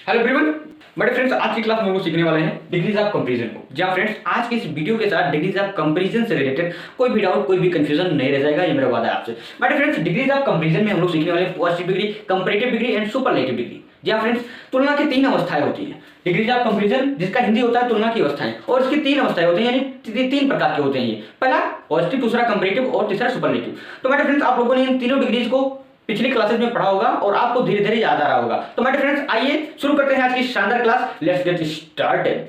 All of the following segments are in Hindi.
हेलो एवरीवन, बड़े फ्रेंड्स, आज की क्लास में हम लोग सीखने वाले हैं डिग्रीज ऑफ कंपैरिजन को। जहां फ्रेंड्स आज की इस वीडियो के साथ डिग्रीज ऑफ कंपैरिजन से रिलेटेड कोई भी डाउट, कोई भी कंफ्यूजन नहीं रह जाएगा, ये मेरा वादा है आपसे। बड़े फ्रेंड्स, डिग्रीज ऑफ कंपैरिजन में हम लोग सीखने वाले हैं positive degree, comparative degree and superlative degree. जहां फ्रेंड्स तुलना की तीन अवस्थाएं होती हैं। डिग्रीज ऑफ कंपैरिजन, जिसका हिंदी होता है तुलना की अवस्थाएं, और इसकी तीन अवस्थाएं होती हैं, यानी तीन प्रकार के होते हैं। ये पहला पॉजिटिव, दूसरा कंपैरेटिव और तीसरा सुपरलेटिव। तो मेरे फ्रेंड्स, आप लोगों ने इन तीनों डिग्रीज को पिछली क्लासेस में पढ़ा होगा और आपको धीरे धीरे याद आ रहा होगा। तो मेरे फ्रेंड्स, आइए शुरू करते हैं आज की शानदार क्लास। Let's get started.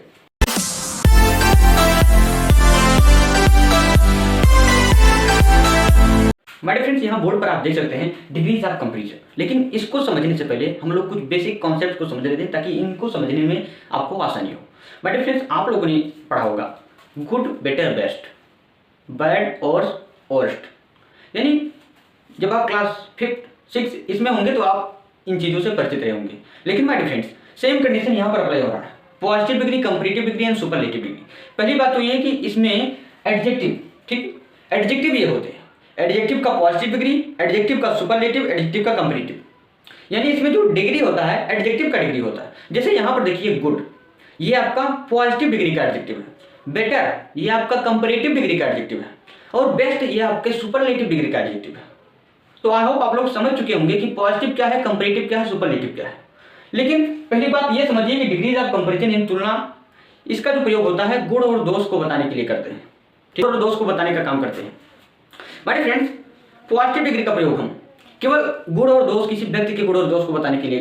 मेरे फ्रेंड्स, यहाँ बोर्ड पर आप देख सकते हैं डिग्रीज ऑफ कंपैरिजन। लेकिन इसको समझने से पहले हम लोग कुछ बेसिक कॉन्सेप्ट को समझ लेते हैं ताकि इनको समझने में आपको आसानी हो। मेरे फ्रेंड्स, आप लोगों ने पढ़ा होगा गुड, बेटर, बेस्ट, बैड और वर्स्ट। यानी जब आप क्लास 5th 6th इसमें होंगे तो आप इन चीज़ों से परिचित रहे होंगे। लेकिन माय फ्रेंड्स, सेम कंडीशन यहाँ पर अप्लाई हो रहा है। Positive degree, comparative degree and superlative degree. पहली बात तो ये है कि इसमें एडजेक्टिव, ठीक, एडजेक्टिव ये होते हैं। एडजेक्टिव का पॉजिटिव डिग्री, एडजेक्टिव का सुपरलेटिव, एडजेक्टिव का कंपैरेटिव। यानी इसमें जो डिग्री होता है एडजेक्टिव का डिग्री होता है। जैसे यहाँ पर देखिए गुड, ये आपका पॉजिटिव डिग्री का एडजेक्टिव है। बेटर, ये आपका कंपैरेटिव डिग्री का एडजेक्टिव है। और बेस्ट, ये आपके सुपरलेटिव डिग्री का एडजेक्टिव है। तो आई होप आप लोग समझ चुके होंगे कि पॉजिटिव क्या है, कंपैरेटिव क्या है, सुपरलेटिव क्या है। लेकिन पहली बात ये समझिए कि डिग्रीज ऑफ कंपैरिजन इन तुलना, इसका जो प्रयोग होता है गुण और दोष को बताने के लिए करते हैं, ठीक, और दोष को बताने का काम करते हैं। मेरे फ्रेंड्स, पॉजिटिव डिग्री का प्रयोग हम केवल गुण और दोष, किसी व्यक्ति के गुण और दोष को बताने के लिए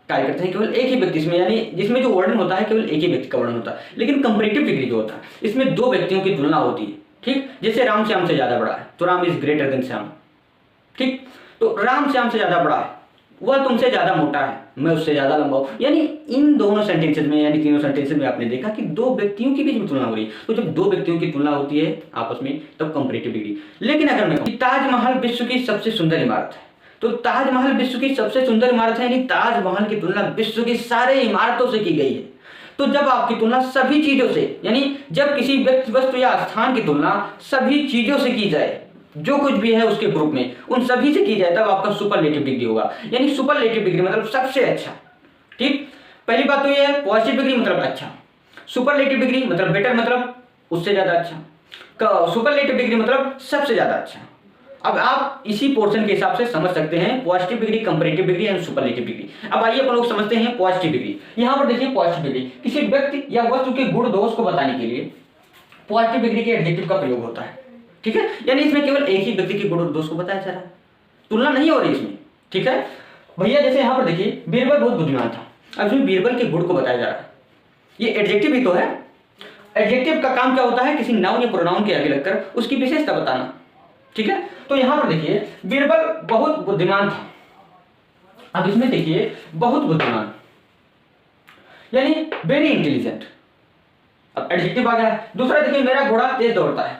कार्य करते हैं, केवल एक ही व्यक्ति इसमें, यानी जिसमें जो वर्णन होता है केवल एक ही व्यक्ति का वर्णन होता है। लेकिन कंपैरेटिव डिग्री जो होता है इसमें दो व्यक्तियों की तुलना होती है, ठीक। जैसे राम श्याम से ज्यादा बड़ा है तो Ram is greater than Shyam, ठीक। तो राम श्याम से ज्यादा बड़ा है, वह तुमसे ज्यादा मोटा है, मैं उससे ज्यादा लंबा हूं। यानी इन दोनों सेंटेंसेस में, यानी तीनों सेंटेंसेस में आपने देखा कि दो व्यक्तियों के बीच में तुलना हो रही है। तो जब दो व्यक्तियों की तुलना होती है आपस में, तब कंपैरेटिव डिग्री। लेकिन अगर मैं कहूं ताजमहल विश्व की सबसे सुंदर इमारत है, तो ताजमहल विश्व की सबसे सुंदर इमारत है, यानी ताजमहल की तुलना विश्व की सारे इमारतों से की गई है। तो जब आपकी तुलना सभी चीजों से, यानी जब किसी व्यक्ति, वस्तु या स्थान की तुलना सभी चीजों से की जाए, जो कुछ भी है उसके ग्रुप में, उन सभी से की जाए, तब आपका सुपरलेटिव डिग्री होगा। यानी सुपरलेटिव डिग्री मतलब सबसे अच्छा, ठीक। पहली बात तो ये है पॉजिटिव डिग्री मतलब अच्छा, सुपरलेटिव डिग्री मतलब बेटर, मतलब उससे ज्यादा अच्छा, सुपरलेटिव डिग्री मतलब सबसे ज्यादा अच्छा। अब आप इसी पोर्शन के हिसाब से समझ सकते हैं positive degree, comparative degree and superlative degree. अब आइए अपन लोग समझते हैं पॉजिटिव डिग्री। यहां पर देखिए पॉजिटिव डिग्री किसी व्यक्ति या वस्तु के गुण दोष को बताने के लिए पॉजिटिव डिग्री के एडजेक्टिव का प्रयोग होता है, ठीक है। यानी इसमें केवल एक ही व्यक्ति के गुण और दोष को बताया जा रहा है, तुलना नहीं हो रही इसमें, ठीक है भैया। जैसे यहां पर देखिए बीरबल बहुत बुद्धिमान था, अब इसमें बीरबल के गुण को बताया जा रहा है। ये एडजेक्टिव ही तो है। एडजेक्टिव का काम क्या होता है, किसी नाउन या प्रोनाउन के आगे लगकर उसकी विशेषता बताना, ठीक है। तो यहां पर देखिए बीरबल बहुत बुद्धिमान था, अब इसमें देखिए बहुत बुद्धिमान, यानी वेरी इंटेलिजेंट। अब एडजेक्टिव आ गया। दूसरा देखिए मेरा घोड़ा तेज दौड़ता है,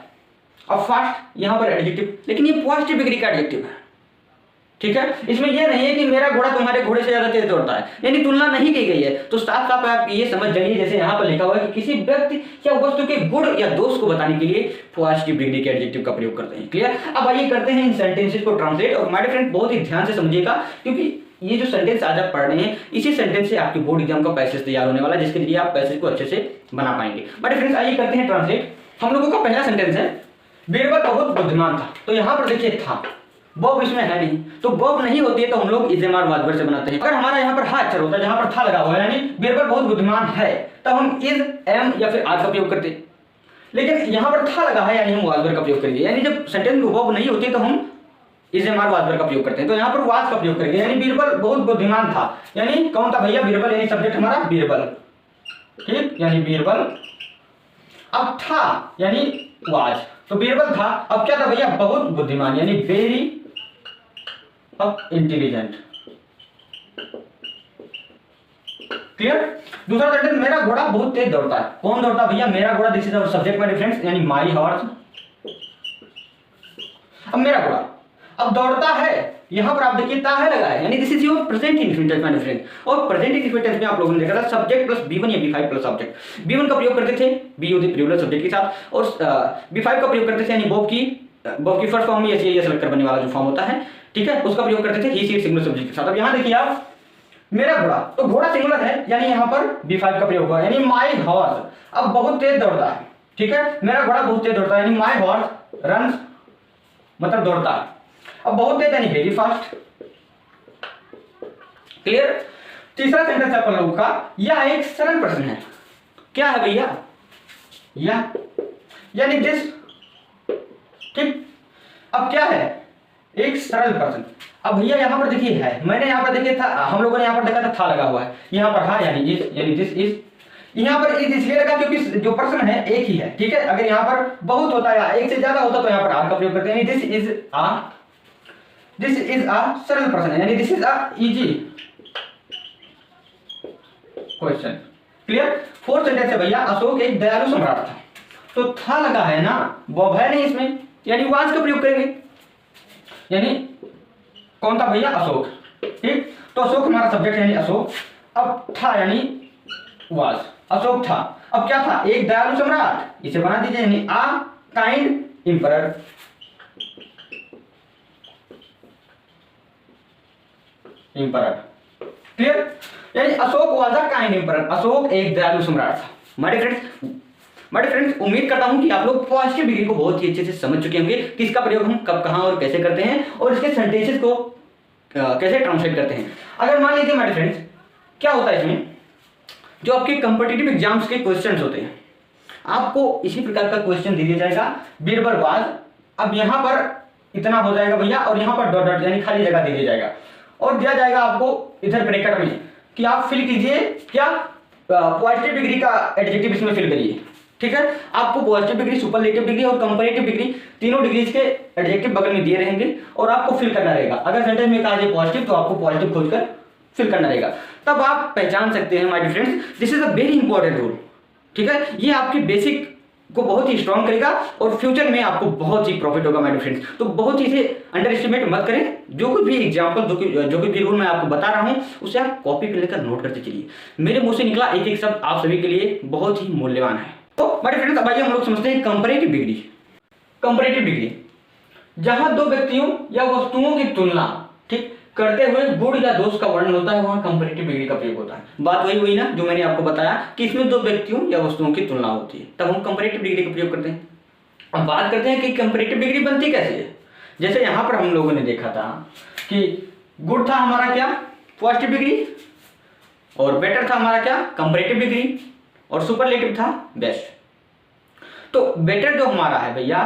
अब फास्ट यहां पर एडजेक्टिव, लेकिन ये पॉजिटिव डिग्री का एडजेक्टिव है, ठीक है। इसमें यह नहीं है कि मेरा घोड़ा तुम्हारे घोड़े से ज्यादा तेज दौड़ता है, यानी तुलना नहीं की गई है। तो साफ साफ आप ये समझ जाइए, जैसे यहां पर लिखा हुआ है कि किसी व्यक्ति या वस्तु के गुण या दोष को बताने के लिए पॉजिटिव डिग्री के एडजेक्टिव का प्रयोग करते हैं। क्लियर। अब आइए करते हैं इन सेंटेंसेस को ट्रांसलेट। और माय फ्रेंड बहुत ही ध्यान से समझिएगा, क्योंकि ये जो सेंटेंस आज आप पढ़ रहे हैं इसी सेंटेंस से आपके बोर्ड एग्जाम का पैसेज तैयार होने वाला है, जिसके लिए आप पैसेज को अच्छे से बना पाएंगे। माय फ्रेंड्स, आइए करते हैं ट्रांसलेट। हम लोगों का पहला सेंटेंस है बीरबल बहुत बुद्धिमान था। तो यहां पर देखिए था, बॉब इसमें है नहीं, तो बॉब नहीं होती है तो हम लोग इज़-एम-आर वाजवर से बनाते हैं। अगर हमारा यहाँ पर हा अक्षर होता है, जहां पर था लगा हुआ है, यानी बीरबल बहुत बुद्धिमान है, तब हम इज, एम या फिर आर का प्रयोग करते। लेकिन यहाँ पर था लगा है, यानी हम वाजवर का प्रयोग करेंगे। यानी जब सेंटेंस में बॉब नहीं होती तो हम इज़-एम-आर वाजवर का प्रयोग करते हैं। तो यहाँ पर वाज का प्रयोग करेंगे, यानी बीरबल बहुत बुद्धिमान था। यानी कौन था भैया, बीरबल, यानी सब्जेक्ट हमारा बीरबल, ठीक, यानी बीरबल। अब था यानी वाज, तो बीरबल था, अब क्या था भैया, बहुत बुद्धिमान, यानी वेरी इंटेलिजेंट। क्लियर। दूसरा सेंटेंस मेरा घोड़ा बहुत तेज दौड़ता है। कौन दौड़ता है भैया, मेरा घोड़ा, this is our subject my friends, यानी माय हॉर्स। अब मेरा घोड़ा अब दौड़ता है, यहां पर आप देखिए ता है लगा है, यानी this is your present indefinite my friend. और प्रेजेंट इंडिफिनिट में आप लोगों ने देखा था सब्जेक्ट प्लस B1 या B5 प्लस ऑब्जेक्ट। B1 का प्रयोग करते थे बी होती प्लूरल सब्जेक्ट के साथ, और B5 का प्रयोग करते थे यानी बॉब की फर्स्ट फॉर्म में एस लगकर बनने वाला जो फॉर्म होता है, ठीक है, उसका प्रयोग करते थे ही सी सिंगुलर सब्जेक्ट के साथ। अब यहां देखिए आप मेरा घोड़ा, तो घोड़ा सिंगुलर है यानी यहाँ पर B5 का प्रयोग हुआ, यानी माई हॉर्स अब बहुत तेज दौड़ता है। ठीक है, मेरा घोड़ा बहुत तेज दौड़ता है यानी माई हॉर्स रन्स मतलब दौड़ता है। अब बहुत तेज यानी वेरी फास्ट। क्लियर। तीसरा सेंटेंस अपन लोगों का, यह एक सरल प्रश्न है। क्या है भैया? यह यानी दिस। ठीक, अब क्या है? एक सरल प्रश्न। अब भैया यहाँ पर देखिए है, मैंने यहाँ पर देखिए था, हम लोगों ने यहाँ पर देखा था लगा हुआ है, यहाँ पर हा यानी इस, यानी दिस इज। यहाँ पर इज इसलिए लगा क्योंकि जो प्रश्न है एक ही है। ठीक है, अगर यहाँ पर बहुत होता है एक से ज्यादा होता तो यहाँ पर आर का प्रयोग करते हैं, यानी दिस इज आ सरल प्रश्न, यानी this is a easy question. Clear. Fourth sentence है भैया, अशोक एक दयालु सम्राट था। तो था लगा है ना, वो है नहीं इसमें, यानी वाज का प्रयोग करेंगे, यानी कौन था भैया? अशोक। ठीक, तो अशोक हमारा सब्जेक्ट यानी अशोक। अब था यानी वाज, अशोक था। अब क्या था? एक दयालु सम्राट, इसे बना दीजिए यानी आ काइंड एम्परर। क्लियर, यानी Ashok was a kind emperor, Ashok एक दयालु सम्राट था। माय फ्रेंड्स, उम्मीद करता हूं कि आप लोग पॉजिटिव डिग्री को बहुत ही अच्छे से समझ चुके होंगे कि इसका प्रयोग हम कब, कहां और कैसे करते हैं और इसके सेंटेंसेस को कैसे ट्रांसलेट करते हैं। अगर मान लीजिए माय फ्रेंड्स, क्या होता है इसमें, जो आपके कॉम्पिटिटिव एग्जाम्स के क्वेश्चंस होते हैं, आपको इसी प्रकार का क्वेश्चन दे दिया जाएगा, बीरबल वाज। अब यहाँ पर इतना हो जाएगा भैया और यहाँ पर डॉट डॉट यानी खाली जगह दे दिया जाएगा और दिया जाएगा आपको इधर ब्रैकेट में कि आप फिल कीजिए क्या, पॉजिटिव डिग्री का एडजेक्टिव इसमें फिल करिए। ठीक है, आपको पॉजिटिव डिग्री, सुपरलेटिव डिग्री और कंपैरेटिव डिग्री तीनों डिग्रीज के एडजेक्टिव बगल में दिए रहेंगे और आपको फिल करना रहेगा। अगर सेंटेंस में कहा जाए पॉजिटिव तो आपको पॉजिटिव खोजकर फिल करना रहेगा, तब आप पहचान सकते हैं। My dear friends, this is a very important rule. ठीक है, ये आपकी बेसिक को बहुत ही स्ट्रांग करेगा और फ्यूचर में आपको बहुत ही प्रॉफिट होगा माय डियर फ्रेंड्स। तो बहुत ही इसे अंडर एस्टिमेट मत करें। जो कोई भी एग्जांपल, जो कोई भी रूल मैं आपको बता रहा हूं उसे आप कॉपी पे लेकर नोट करते चलिए। मेरे मुंह से निकला एक एक शब्द आप सभी के लिए बहुत ही मूल्यवान है। तो माय डियर फ्रेंड्स, अब आइए हम लोग समझते हैं कंपैरेटिव डिग्री। कंपैरेटिव डिग्री, जहां दो व्यक्तियों या वस्तुओं की तुलना ठीक करते हुए गुण या दोष का वर्णन होता है, वहां कंपैरेटिव डिग्री का प्रयोग होता है। बात वही हुई ना जो मैंने आपको बताया कि इसमें दो व्यक्तियों या वस्तुओं की तुलना होती है, तब हम कंपैरेटिव डिग्री का प्रयोग करते हैं। अब बात करते हैं कि कंपैरेटिव डिग्री बनती कैसे है। जैसे यहां पर हम लोगों ने देखा था कि गुड था हमारा क्या, पॉजिटिव डिग्री, और बेटर था हमारा क्या, कंपैरेटिव डिग्री, और सुपरलेटिव था बेस्ट। तो बेटर जो हमारा है भैया,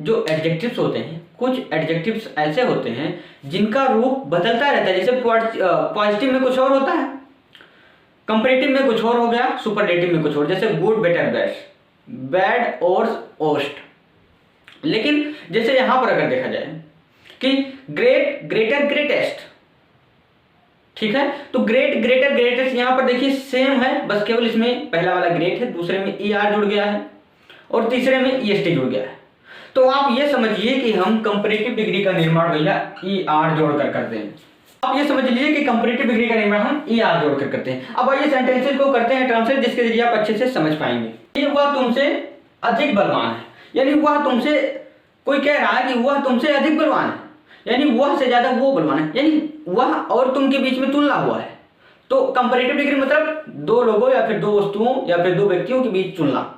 जो एडजेक्टिव्स होते हैं, कुछ एडजेक्टिव्स ऐसे होते हैं जिनका रूप बदलता रहता है। जैसे पॉजिटिव में कुछ और होता है, कंपैरेटिव में कुछ और हो गया, सुपरलेटिव में कुछ और, जैसे गुड, बेटर, बेस्ट, बैड और ओस्ट। लेकिन जैसे यहां पर अगर देखा जाए कि ग्रेट, ग्रेटर, ग्रेटेस्ट, ठीक है, तो ग्रेट, ग्रेटर, ग्रेटेस्ट यहां पर देखिए सेम है, बस केवल इसमें पहला वाला ग्रेट है, दूसरे में ER जुड़ गया है और तीसरे में EST जुड़ गया है। तो आप ये समझिए कि हम कंपैरेटिव डिग्री का निर्माण भैया ER जोड़कर करते हैं। आप ये समझ लीजिए कि कंपैरेटिव डिग्री का निर्माण हम ER जोड़कर करते हैं। अब आइए सेंटेंसेस को करते हैं ट्रांसलेट, जिसके जरिए आप अच्छे से समझ पाएंगे। ये वह तुमसे अधिक बलवान है, यानी वह तुमसे, कोई कह रहा है कि वह तुमसे अधिक बलवान है, यानी वह से ज्यादा वो बलवान है, यानी वह और तुम के बीच में तुलना हुआ है। तो कंपैरेटिव डिग्री मतलब दो लोगों या फिर दो वस्तुओं या फिर दो व्यक्तियों के बीच तुलना।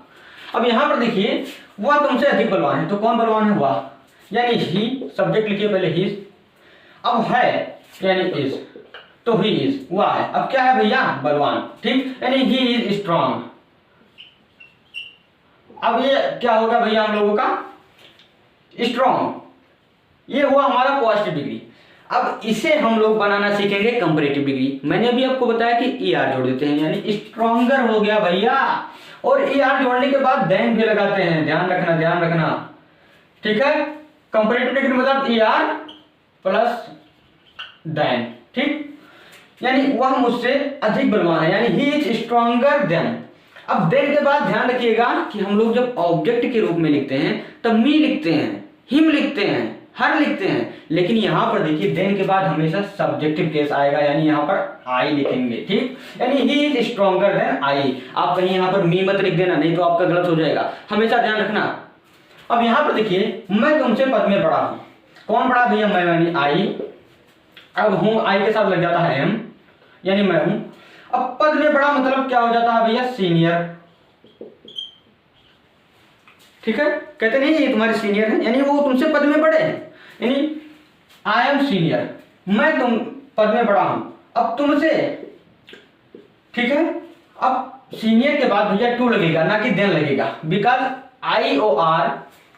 अब यहां पर देखिए वह तुमसे अधिक बलवान है, तो कौन बलवान है? वह, यानी ही, सब्जेक्ट लिखिए पहले ही। अब है यानी इज, तो ही इज, वह है। अब क्या है भैया? बलवान। ठीक, यानी ही इज स्ट्रॉन्ग। अब ये क्या होगा भैया हम लोगों का? स्ट्रॉन्ग। ये हुआ हमारा पॉजिटिव डिग्री। अब इसे हम लोग बनाना सीखेंगे कंपैरेटिव डिग्री। मैंने अभी आपको बताया कि ER जोड़ देते हैं, यानी स्ट्रॉन्गर हो गया भैया, और ER जोड़ने के बाद देन भी लगाते हैं, ध्यान रखना, ध्यान रखना। ठीक है, कंपैरेटिव डिग्री मतलब ER प्लस देन। ठीक, यानी वह मुझसे अधिक बलवान है, यानी ही इज स्ट्रॉन्गर देन। अब देन के बाद ध्यान रखिएगा कि हम लोग जब ऑब्जेक्ट के रूप में लिखते हैं तब मी लिखते हैं, हिम लिखते हैं, हर लिखते हैं, लेकिन यहां पर देखिए देन के बाद हमेशा सब्जेक्टिव केस आएगा, यानी यहां पर आई लिखेंगे। ठीक, यानी he is stronger than I. आप कहीं यहां पर मी मत लिख देना, नहीं तो आपका गलत हो जाएगा, हमेशा ध्यान रखना। अब यहां पर देखिए मैं तुमसे पद में बड़ा हूं, कौन बड़ा भैया? मैं, यानी आई। अब हूं, आई के साथ लग जाता है एम, यानी मैं हूं। अब पद में बड़ा मतलब क्या हो जाता है भैया, सीनियर। ठीक है, कहते नहीं ये तुम्हारे सीनियर है, यानी वो तुमसे पद में बड़े हैं, यानी आई एम सीनियर, मैं तुम पद में बड़ा हूं अब तुमसे। ठीक है, अब सीनियर के बाद भैया टू लगेगा, ना कि देन लगेगा, बिकॉज IOR।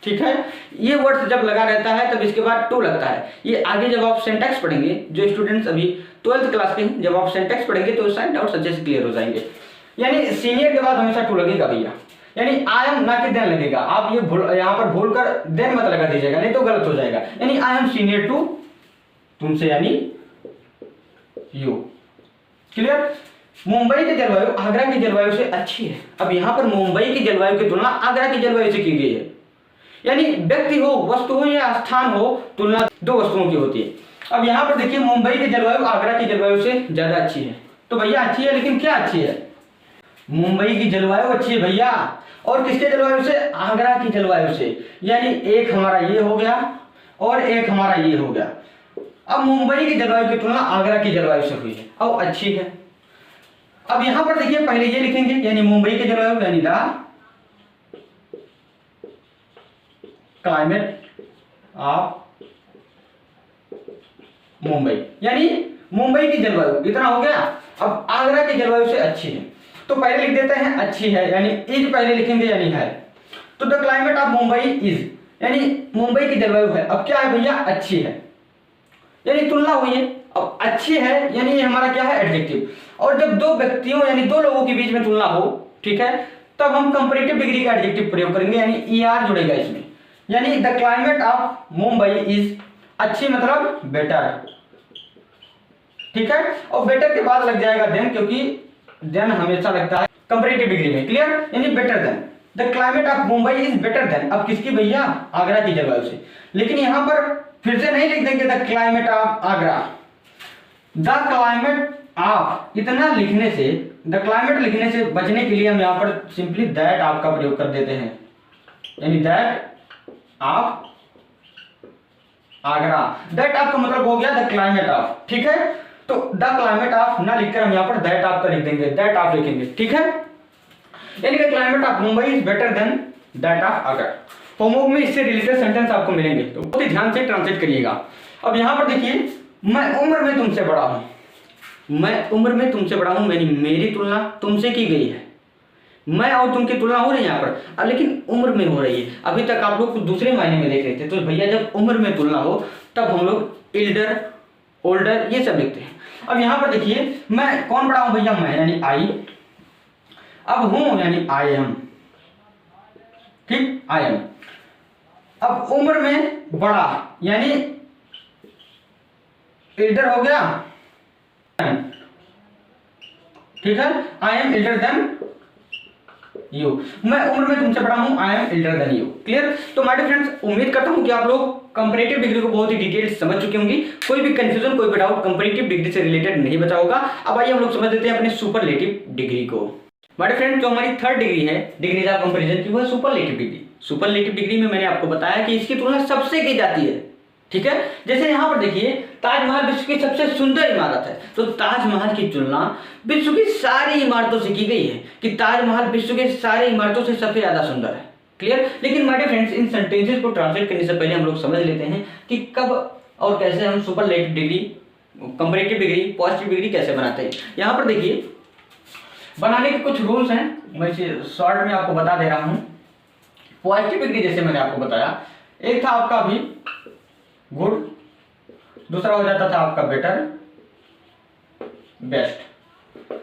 ठीक है, ये वर्ड जब लगा रहता है तब इसके बाद टू लगता है। ये आगे जब आप सिंटैक्स पढ़ेंगे, जो स्टूडेंट्स अभी 12th क्लास के हैं, जब आप सिंटैक्स पढ़ेंगे तो सारे डाउट्स अच्छे से क्लियर हो जाएंगे। यानी सीनियर के बाद हमेशा टू लगेगा भैया, यानी आई एम ना कि देन लगेगा। आप ये यहाँ पर भूल कर देन मत लगा दीजिएगा, नहीं तो गलत हो जाएगा। यानी आई एम सीनियर टू तुमसे, यानी यू। क्लियर। मुंबई की जलवायु आगरा की जलवायु से अच्छी है। अब यहाँ पर मुंबई की जलवायु की तुलना आगरा की जलवायु से की गई है, यानी व्यक्ति हो, वस्तु हो या स्थान हो, तुलना दो वस्तुओं की होती है। अब यहाँ पर देखिए मुंबई की जलवायु आगरा की जलवायु से ज्यादा अच्छी है। तो भैया अच्छी है, लेकिन क्या अच्छी है? मुंबई की जलवायु अच्छी है भैया, और किसके जलवायु से? आगरा की जलवायु से। यानी एक हमारा ये हो गया और एक हमारा ये हो गया। अब मुंबई की जलवायु की तुलना आगरा की जलवायु से हुई है, अब अच्छी है। अब यहां पर देखिए पहले ये लिखेंगे, यानी मुंबई की जलवायु, यानी द क्लाइमेट ऑफ मुंबई, यानी मुंबई की जलवायु। इतना हो गया। अब आगरा की जलवायु से अच्छी है, तो पहले लिख देते हैं अच्छी है, यानी इज पहले लिखेंगे, यानी है। तो the climate of Mumbai is, यानी मुंबई की जलवायु है। अब क्या है भैया? अच्छी है, यानी तुलना हुई है। अब अच्छी है यानी ये हमारा क्या है? एडजेक्टिव। और जब दो व्यक्तियों यानी दो लोगों के बीच में तुलना हो, ठीक है, तब हम कंपैरेटिव डिग्री का एडजेक्टिव प्रयोग करेंगे, यानी ER जुड़ेगा इसमें। यानी the climate of Mumbai is, अच्छी मतलब बेटर। ठीक है, और बेटर के बाद लग जाएगा देन, क्योंकि देन हमेशा लगता है कंपैरेटिव डिग्री में। क्लियर, यानी better than. The climate of Mumbai is better than, अब किसकी भैया? आगरा की जलवायु से। लेकिन यहां पर फिर से नहीं लिख देंगे the climate of Agra, the climate of, इतना लिखने से, द क्लाइमेट लिखने से बचने के लिए हम यहां पर सिंपली दैट ऑफ का प्रयोग कर देते हैं, यानी that of Agra. That of का मतलब हो गया द क्लाइमेट ऑफ। ठीक है, तो द क्लाइमेट ऑफ ना लिखकर हम यहां पर दैट ऑफ का लिख देंगे, दैट ऑफ लिखेंगे। ठीक है, यानी the climate of Mumbai is better than that of Agra. Homework में इससे रिलेटेड सेंटेंस आपको मिलेंगे, तो बहुत ही ध्यान से ट्रांसलेट करिएगा। अब यहां पर देखिए, मैं उम्र में तुमसे बड़ा हूं, मैं उम्र में तुमसे बड़ा हूं, यानी मेरी तुलना तुमसे की गई है। मैं और तुम की तुलना हो रही है यहाँ पर, अब लेकिन उम्र में हो रही है। अभी तक आप लोग कुछ दूसरे मायने में देख रहे थे, तो भैया जब उम्र में तुलना हो तब हम लोग एल्डर, ओल्डर ये सब लिखते हैं। अब यहाँ पर देखिए, मैं कौन बड़ा हूं भैया? मैं, यानी आई। अब हूं यानी आई एम। ठीक, आई एम। अब उम्र में बड़ा यानी एल्डर हो गया। ठीक है, I am elder than you, मैं उम्र में तुमसे बड़ा हूं, I am elder than you. Clear. तो माय डियर फ्रेंड्स, उम्मीद करता हूं कि आप लोग कंपैरेटिव डिग्री को बहुत ही डिटेल समझ चुके होंगे। कोई भी कंफ्यूजन, कोई भी डाउट कंपैरेटिव डिग्री से रिलेटेड नहीं बचा होगा। अब आइए हम लोग समझ लेते हैं अपने सुपरलेटिव डिग्री को। माय डियर फ्रेंड्स, जो हमारी थर्ड डिग्री है डिग्रीज ऑफ कंपैरिजन की, वो है सुपरलेटिव डिग्री। सुपरलेटिव डिग्री में मैंने आपको बताया कि इसकी तुलना सबसे की जाती है। ठीक है, जैसे यहां पर देखिए, ताजमहल विश्व की सबसे सुंदर इमारत है, तो ताजमहल की तुलना विश्व की सारी इमारतों से की गई है कि ताजमहल विश्व के सारे इमारतों से सबसे ज्यादा सुंदर है। क्लियर। लेकिन माय डियर फ्रेंड्स, इन सेंटेंसेस को ट्रांसलेट करने से पहले हम लोग समझ लेते हैं कि कब और कैसे हम superlative degree, comparative degree, positive degree कैसे बनाते हैं। यहाँ पर देखिए, बनाने के कुछ रूल्स हैं, मैं शॉर्ट में आपको बता दे रहा हूँ। पॉजिटिव डिग्री जैसे मैंने आपको बताया, एक था आपका अभी गुड, दूसरा हो जाता था आपका बेटर, बेस्ट।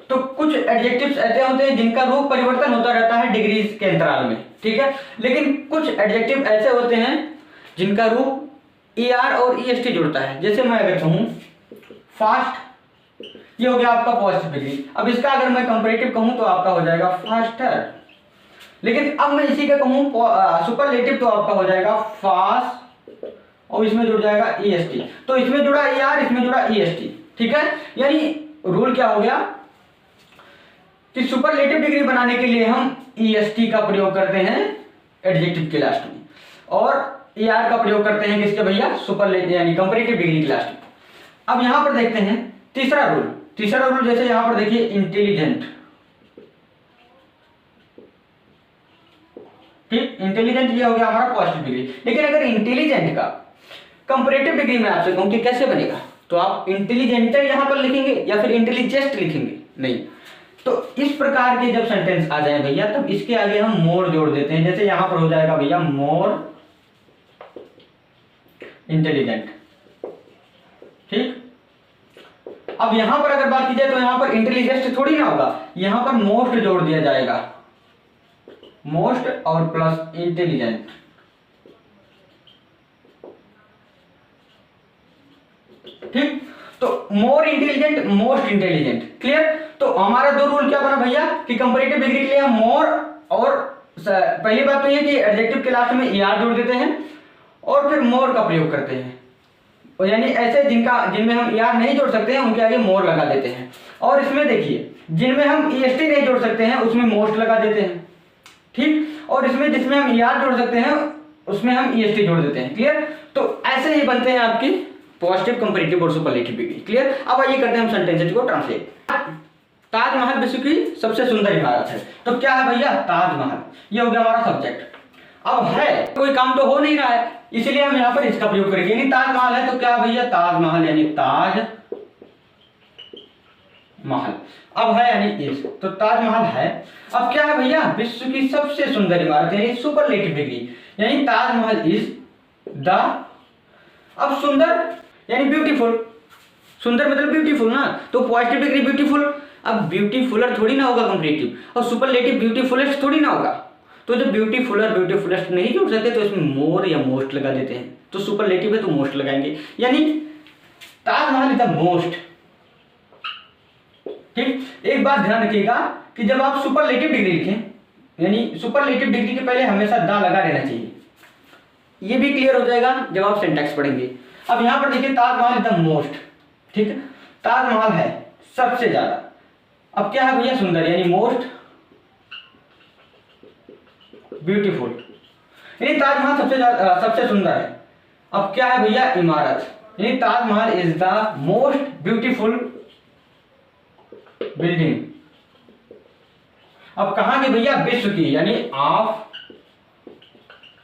तो कुछ एडजेक्टिव्स ऐसे होते हैं जिनका रूप परिवर्तन होता रहता है डिग्रीज के अंतराल में। ठीक है, लेकिन कुछ एडजेक्टिव ऐसे होते हैं जिनका रूप ER और EST जुड़ता है। जैसे मैं अगर कहूं फास्ट, ये हो गया आपका पॉजिटिव डिग्री। अब इसका अगर मैं कंपैरेटिव कहूं तो आपका हो जाएगा फास्टर। लेकिन अब मैं इसी का कहूं सुपरलेटिव, तो आपका हो जाएगा फास्ट, और इसमें जुड़ जाएगा EST। तो इसमें जुड़ा ER, इसमें जुड़ा EST। ठीक है, यानी रूल क्या हो गया कि सुपरलेटिव डिग्री बनाने के लिए हम EST का प्रयोग करते हैं एडजेक्टिव के लास्ट में, और ER का प्रयोग करते हैं किसके भैया? सुपरलेटिव यानी कंपैरेटिव डिग्री के लास्ट में। अब यहां पर देखते हैं तीसरा रूल, तीसरा रूल जैसे यहां पर देखिए इंटेलिजेंट, ठीक, इंटेलिजेंट ये हो गया हमारा पॉजिटिव डिग्री। लेकिन अगर इंटेलिजेंट का कंपैरेटिव डिग्री में आपसे कहूं कि कैसे बनेगा, तो आप इंटेलिजेंट यहां पर लिखेंगे या फिर इंटेलिजेस्ट लिखेंगे, नहीं। तो इस प्रकार के जब सेंटेंस आ जाए भैया, तब इसके आगे हम मोर जोड़ देते हैं। जैसे यहां पर हो जाएगा भैया मोर इंटेलिजेंट, ठीक। अब यहां पर अगर बात की जाए तो यहां पर इंटेलिजेंट थोड़ी ना होगा, यहां पर मोस्ट जोड़ दिया जाएगा, मोस्ट और प्लस इंटेलिजेंट, ठीक। तो more intelligent, most intelligent, clear. तो हमारा दो रूल क्या बना भैया कि कंपैरेटिव डिग्री के लिए हम मोर और पहली बात तो ये कि एडजेक्टिव के लास्ट में ईआर जोड़ देते हैं और फिर मोर का प्रयोग करते हैं, और यानी ऐसे जिनमें हम ईआर नहीं जोड़ सकते हैं उनके आगे मोर लगा देते हैं। और इसमें देखिए जिनमें हम ईएसटी नहीं जोड़ सकते हैं उसमें मोस्ट लगा देते हैं, ठीक। और इसमें जिसमें हम ईआर जोड़ सकते हैं उसमें हम ईएसटी जोड़ देते हैं, क्लियर। तो ऐसे ही बनते हैं आपकी पॉजिटिव, कंपैरेटिव और सुपरलेटिव डिग्री, क्लियर। अब आइए करते हैं हम सेंटेंसेस को ट्रांसलेट। ताजमहल विश्व की सबसे सुंदर इमारत है, तो क्या है भैया ताजमहल, ये हो गया हमारा सब्जेक्ट। अब है कोई काम तो हो नहीं रहा है, इसलिए हम यहाँ पर इसका प्रयोग करेंगे, यानी ताजमहल है तो क्या भैया ताजमहल, यानी ताज महल। अब है यानी इस, तो ताजमहल है। अब क्या है भैया विश्व की सबसे सुंदर इमारत, यानी सुपरलेटिव डिग्री, यानी ताजमहल इज द, अब सुंदर यानी ब्यूटीफुल, सुंदर मतलब ब्यूटीफुल ना, तो पॉजिटिव डिग्री ब्यूटीफुल। अब ब्यूटीफुलर थोड़ी ना होगा कंपैरेटिव, और सुपरलेटिव ब्यूटीफुलेस्ट थोड़ी ना होगा, तो जब ब्यूटीफुलर ब्यूटीफुलेस्ट नहीं जोड़ सकते तो इसमें मोर या मोस्ट लगा देते हैं, तो सुपरलेटिव है तो मोस्ट लगाएंगे, यानी ताजमहल इज द मोस्ट, ठीक। एक बात ध्यान रखिएगा कि जब आप सुपरलेटिव डिग्री लिखें, यानी सुपरलेटिव डिग्री के पहले हमेशा द लगा रहना चाहिए, ये भी क्लियर हो जाएगा जब आप सिंटैक्स पढ़ेंगे। अब यहां पर देखिए ताजमहल इज द मोस्ट, ठीक है, ताजमहल है सबसे ज्यादा। अब क्या है भैया सुंदर, यानी मोस्ट ब्यूटीफुल, यानी ताजमहल सबसे सुंदर है। अब क्या है भैया इमारत, यानी Taj Mahal is the most beautiful building. अब कहां की भैया विश्व की, यानी of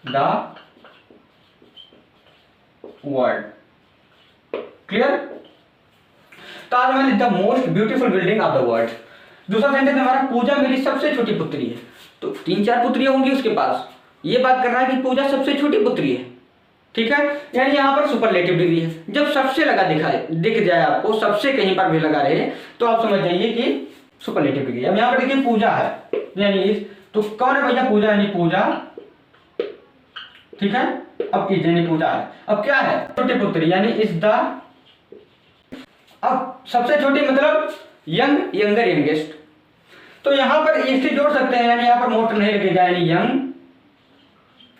the world, clear. Taj Mahal is the most beautiful building of the world. दूसरा सेंटेंस हमारा पूजा मेरी सबसे छोटी पुत्री है, तो 3-4 पुत्रियां होंगी उसके पास, ये बात कर रहा है कि पूजा सबसे छोटी पुत्री है, ठीक है, यानी यहां पर सुपरलेटिव डिग्री है। जब सबसे लगा दिख जाए आपको, सबसे कहीं पर भी लगा रहे तो आप समझ जाइए कि सुपरलेटिव डिग्री। अब यहां पर देखिए पूजा है, यानी तो कौन है भैया पूजा, यानी पूजा, ठीक है। अब यानी पूजा है। अब क्या है छोटी पुत्री, यानी इज द, अब सबसे छोटी मतलब यंग, यंगर, यंगेस्ट, तो यहां पर ईएसटी जोड़ सकते हैं, यानी यहां पर मोस्ट नहीं लगेगा, यानी यंग,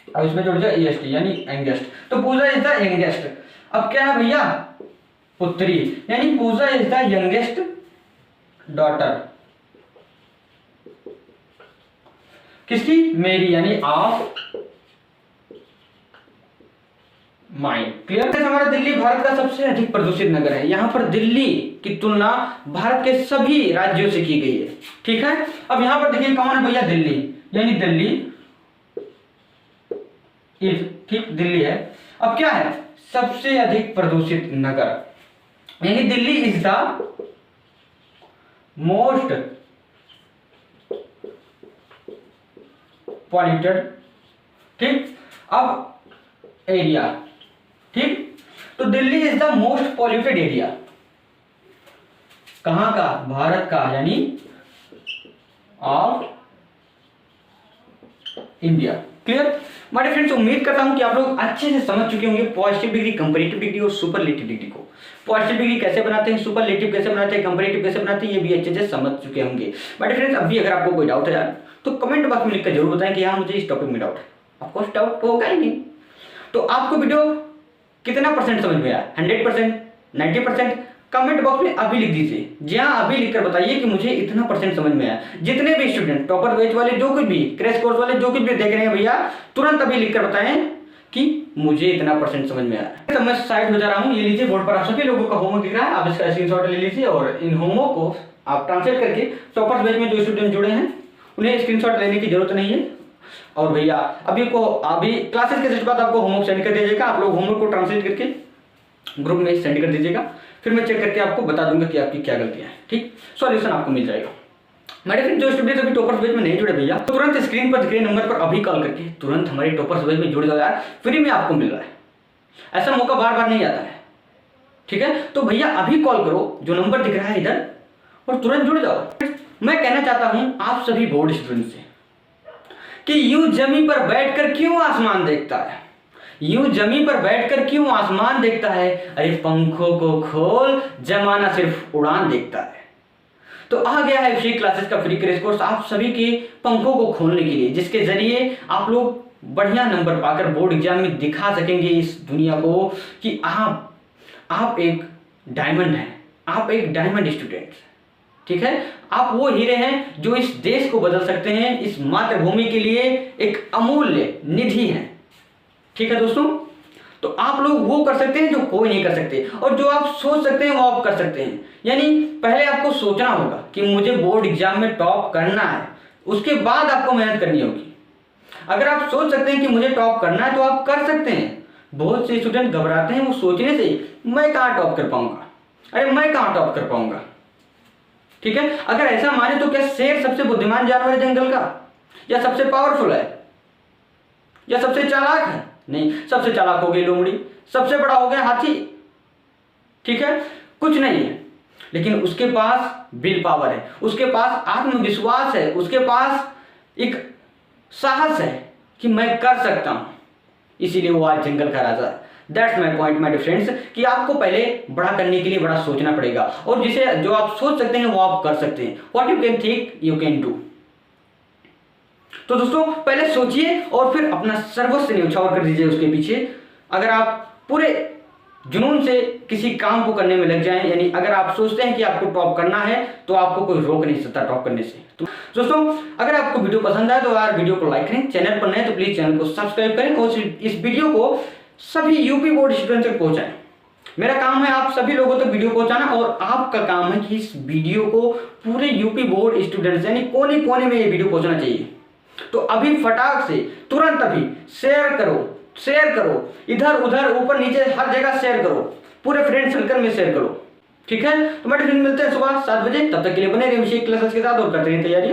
और इसमें जोड़ दिया ईएसटी यानी यंगेस्ट, तो पूजा इज द यंगेस्ट। अब क्या है भैया पुत्री, यानी पूजा इज द यंगेस्ट डॉटर, किसकी, मेरी, यानी ऑफ माइंड, क्लियर। हमारा दिल्ली भारत का सबसे अधिक प्रदूषित नगर है, यहां पर दिल्ली की तुलना भारत के सभी राज्यों से की गई है, ठीक है। अब यहां पर देखिए कौन है भैया दिल्ली, यानी दिल्ली इज, ठीक, दिल्ली है। अब क्या है सबसे अधिक प्रदूषित नगर, यानी Delhi is the most polluted, ठीक। अब एरिया, ठीक, तो Delhi is the most polluted area, कहां का, भारत का, यानी of India, clear. My friends, उम्मीद करता हूं कि आप लोग अच्छे से समझ चुके होंगे पॉजिटिव डिग्री, कंपैरेटिव डिग्री और सुपरलेटिव डिग्री को। पॉजिटिव डिग्री कैसे बनाते हैं, सुपरलेटिव कैसे बनाते हैं, कंपैरेटिव कैसे बनाते हैं, ये भी अच्छे से समझ चुके होंगे। माय फ्रेंड्स, अभी अगर आपको कोई डाउट है तो कमेंट बॉक्स में लिखकर जरूर बताएं कि हाँ मुझे इस टॉपिक में डाउट है। ऑफकोर्स डाउट होगा ही नहीं, तो आपको वीडियो कितना परसेंट समझ में आया, 100%, 90%, कमेंट बॉक्स में अभी लिख दीजिए। जी हाँ, अभी लिखकर बताइए कि मुझे इतना परसेंट समझ में आया। जितने भी स्टूडेंट टॉपर बैच वाले, जो कुछ भी क्रैश कोर्स वाले, जो कुछ भी देख रहे हैं भैया, तुरंत अभी लिखकर बताएं कि मुझे इतना परसेंट समझ में आया। तो मैं साइड हो जा रहा हूँ। ये लीजिए बोर्ड पर आप सभी लोगों का होमवर्क दिख रहा है, आप इसका स्क्रीनशॉट ले लीजिए और इन होमवर्क को आप ट्रांसलेट करके टॉपर्स बैच में जो स्टूडेंट जुड़े हैं उन्हें स्क्रीनशॉट लेने की जरूरत नहीं है। और भैया अभी क्लासेस के जस्ट बाद आपको होमवर्क सेंड कर दीजिएगा, आप लोग होमवर्क को ट्रांसलेट करके ग्रुप में सेंड कर दीजिएगा, फिर मैं चेक करके आपको बता दूंगा कि आपकी क्या गलतियां हैं। ठीक, सॉल्यूशन आपको मिल जाएगा। मेरे फ्रेंड जो स्टूडेंट अभी टॉपर्स बैच में नहीं जुड़े भैया, तो तुरंत स्क्रीन पर दिख रहे नंबर पर अभी कॉल करके तुरंत हमारे टॉपर्स बैच में जुड़ जाओ यार, फ्री में आपको मिल रहा है, ऐसा मौका बार बार नहीं आता है। ठीक है, तो भैया अभी कॉल करो जो नंबर दिख रहा है इधर और तुरंत जुड़ जाओ। मैं कहना चाहता हूं आप सभी बोर्ड स्टूडेंट से कि यूं जमी पर बैठकर क्यों आसमान देखता है, यूं जमी पर बैठकर क्यों आसमान देखता है, अरे पंखों को खोल जमाना सिर्फ उड़ान देखता है। तो आ गया है फ्री क्लासेस का फ्री क्रैश कोर्स आप सभी के पंखों को खोलने के लिए, जिसके जरिए आप लोग बढ़िया नंबर पाकर बोर्ड एग्जाम में दिखा सकेंगे इस दुनिया को कि आप एक डायमंड हैं, आप एक डायमंड स्टूडेंट। ठीक है, आप वो हीरे हैं जो इस देश को बदल सकते हैं, इस मातृभूमि के लिए एक अमूल्य निधि हैं। ठीक है दोस्तों, तो आप लोग वो कर सकते हैं जो कोई नहीं कर सकते, और जो आप सोच सकते हैं वो आप कर सकते हैं। यानी पहले आपको सोचना होगा कि मुझे बोर्ड एग्जाम में टॉप करना है, उसके बाद आपको मेहनत करनी होगी। अगर आप सोच सकते हैं कि मुझे टॉप करना है तो आप कर सकते हैं। बहुत से स्टूडेंट घबराते हैं वो सोचने से, मैं कहाँ टॉप कर पाऊंगा, अरे मैं कहाँ टॉप कर पाऊंगा। ठीक है, अगर ऐसा माने तो क्या शेर सबसे बुद्धिमान जानवर है जंगल का, या सबसे पावरफुल है, या सबसे चालाक है? नहीं, सबसे चालाक हो गई लोमड़ी, सबसे बड़ा हो गया हाथी। ठीक है, कुछ नहीं है, लेकिन उसके पास विल पावर है, उसके पास आत्मविश्वास है, उसके पास एक साहस है कि मैं कर सकता हूं, इसीलिए वो आज जंगल का राजा है। That's my point my dear friends, कि आपको पहले बड़ा करने के लिए बड़ा सोचना पड़ेगा, और जिसे जो आप सोच सकते हैं वो आप कर सकते हैं। What you can think you can do. तो दोस्तों पहले सोचिए और फिर अपना सर्वस्व न्यौछावर कर दीजिए उसके पीछे। अगर आप पूरे जुनून से किसी काम को करने में लग जाएं, यानी अगर आप सोचते हैं कि आपको टॉप करना है तो आपको कोई रोक नहीं सकता टॉप करने से। तो दोस्तों अगर आपको वीडियो पसंद आए तो यार वीडियो को लाइक करें, चैनल पर नए तो प्लीज चैनल को सब्सक्राइब करें, और इस वीडियो को सभी यूपी बोर्ड स्टूडेंट तक पहुंचाएं। मेरा काम है आप सभी लोगों तक वीडियो पहुंचाना, और आपका काम है कि इस वीडियो को पूरे यूपी बोर्ड स्टूडेंट्स यानी कोने कोने में ये वीडियो पहुंचना चाहिए। तो अभी फटाक से तुरंत अभी शेयर करो, इधर उधर ऊपर नीचे हर जगह शेयर करो, पूरे फ्रेंड सर्कल में शेयर करो। ठीक है, तो मेरे फ्रेंड मिलते हैं सुबह 7 बजे, तब तक के लिए बने रहिए विशेष क्लासेस के साथ और करते हैं तैयारी।